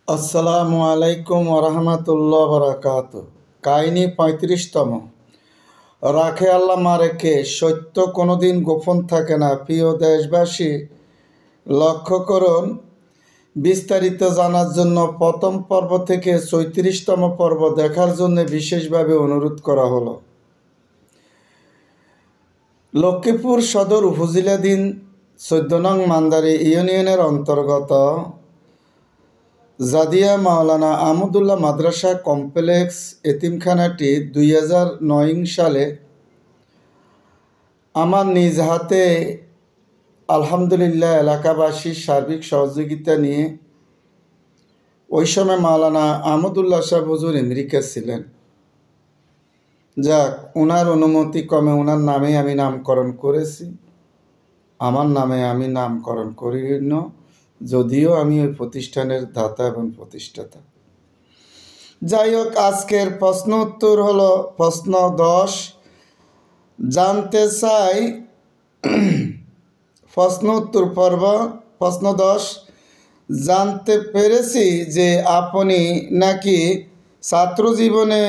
আসসালামু আলাইকুম ওরহমতুল্লাহ বরকাত। কাহিনী ৩৫তম। রাখে আল্লাহ মারেকে, সত্য কোনোদিন গোপন থাকে না। প্রিয় দেশবাসী, লক্ষ্য করুন, বিস্তারিত জানার জন্য প্রথম পর্ব থেকে ৩৬তম পর্ব দেখার জন্য বিশেষভাবে অনুরোধ করা হলো। লক্ষ্মীপুর সদর উপজেলাধীন ১৪ নং মান্দারী ইউনিয়নের অন্তর্গত জাদিয়া মাওলানা আহমদুল্লাহ মাদ্রাসা কমপ্লেক্স এতিমখানাটি ২০০৯ সালে আমার নিজ হাতে আলহামদুলিল্লাহ এলাকাবাসীর সার্বিক সহযোগিতা নিয়ে, ওই সময় মাওলানা আহমদুল্লাহ সাহেব হুজুর আমেরিকা ছিলেন। যাক, ওনার অনুমতি ক্রমে ওনার নামে আমি নামকরণ করেছি। আমার নামে আমি নামকরণ করি না, যদিও আমি ওই প্রতিষ্ঠানের দাতা এবং প্রতিষ্ঠাতা। যাই হোক, আজকের প্রশ্ন উত্তর হলো প্রশ্ন ১০। জানতে চাই, প্রশ্ন উত্তর পর্ব। প্রশ্ন ১০। জানতে পেরেছি যে আপনি নাকি ছাত্র জীবনে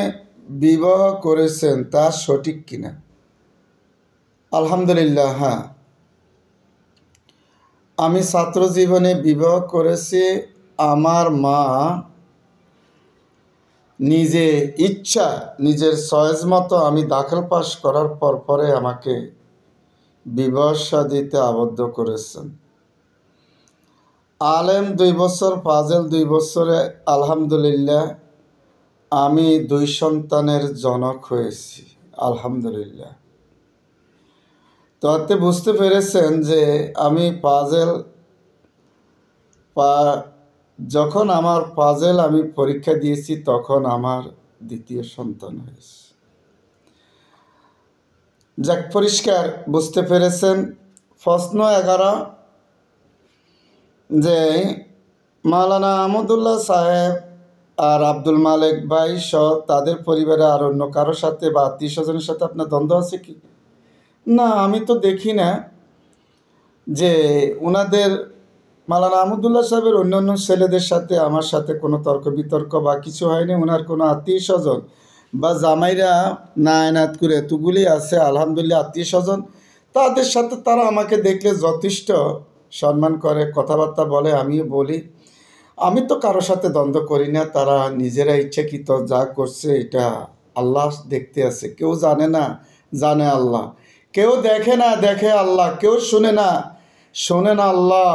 বিবাহ করেছেন, তা সঠিক কিনা? আলহামদুলিল্লাহ, হ্যাঁ, আমি ছাত্র জীবনে বিবাহ করেছি। আমার মা নিজে ইচ্ছা, নিজের চয়েস মতো আমি দাখিল পাস করার পরে আমাকে বিবাহ শাদীতে আবদ্ধ করেছেন। আলেম ২ বছর, ফাজেল ২ বছরে আলহামদুলিল্লাহ আমি ২ সন্তানের জনক হয়েছি। আলহামদুলিল্লাহ। তাতে বুঝতে পেরেছেন যে আমি যখন আমার ফাজেল আমি পরীক্ষা দিয়েছি, তখন আমার দ্বিতীয় সন্তান হয়েছে। যাক, পরিষ্কার বুঝতে পেরেছেন। প্রশ্ন ১১, যে মাওলানা আহমদুল্লাহ সাহেব আর আব্দুল মালেক ভাই সহ তাদের পরিবারে আর অন্য কারো সাথে বা আত্মীয় স্বজনের সাথে আপনার দ্বন্দ্ব আছে কি? না, আমি তো দেখি না যে ওনাদের মাওলানা আহমদুল্লাহ সাহেবের অন্যান্য ছেলেদের সাথে আমার সাথে কোনো তর্ক বিতর্ক বা কিছু হয়নি। ওনার কোনো আত্মীয় স্বজন বা জামাইরা নায়নাত করে এতগুলি আছে আলহামদুলিল্লাহ আত্মীয় স্বজন, তাদের সাথে তারা আমাকে দেখলে যথেষ্ট সম্মান করে, কথাবার্তা বলে, আমিও বলি। আমি তো কারোর সাথে দ্বন্দ্ব করি না। তারা নিজেরা ইচ্ছাকৃত যা করছে, এটা আল্লাহ দেখতে আছে। কেউ জানে না, জানে আল্লাহ। কেউ দেখে না, দেখে আল্লাহ। কেউ শুনে না, শোনেন আল্লাহ।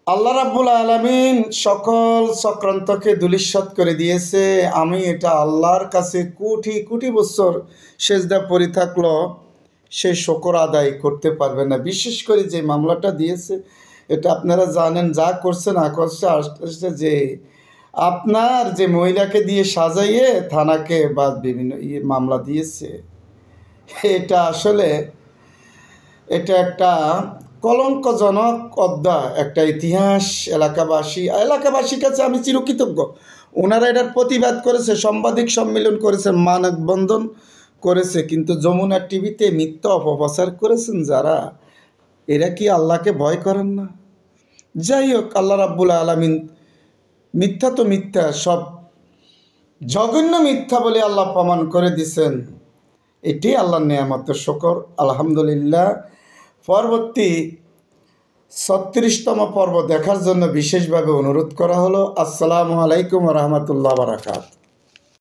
আল্লাহ রাব্বুল আলামিন সকল চক্রান্তকে ধূলিসাৎ করে দিয়েছে। আমি এটা আল্লাহর কাছে কোটি কোটি বছর সেজদা পড়ে থাকলো, সে শুকর আদায় করতে পারবে না। বিশেষ করে যে মামলাটা দিয়েছে, এটা আপনারা জানেন, যা করছে না করছে, আসতে যে আপনার যে মহিলাকে দিয়ে সাজাইয়ে থানাকে বা বিভিন্ন মামলা দিয়েছে, এটা আসলে এটা একটা কলঙ্কজনক অধ্যায়, একটা ইতিহাস। এলাকাবাসীর কাছে আমি চিরকৃতজ্ঞ। ওনারা এটার প্রতিবাদ করেছে, সাংবাদিক সম্মেলন করেছে, মানববন্ধন করেছে, কিন্তু যমুনা টিভিতে মিথ্যা অপপ্রচার করেছেন যারা, এরা কি আল্লাহকে ভয় করেন না? যাই হোক, আল্লাহ রাব্বুল আলামিন মিথ্যা তো মিথ্যা, সব জঘন্য মিথ্যা বলে আল্লাহ প্রমাণ করে দিছেন। এটি আল্লাহর নেয়ামতের শুকর, আলহামদুলিল্লাহ। পরবর্তী ৩৬তম পর্ব দেখার জন্য বিশেষভাবে অনুরোধ করা হলো। আসসালামু আলাইকুম ওয়া রাহমাতুল্লাহি ওয়া বারাকাতুহু।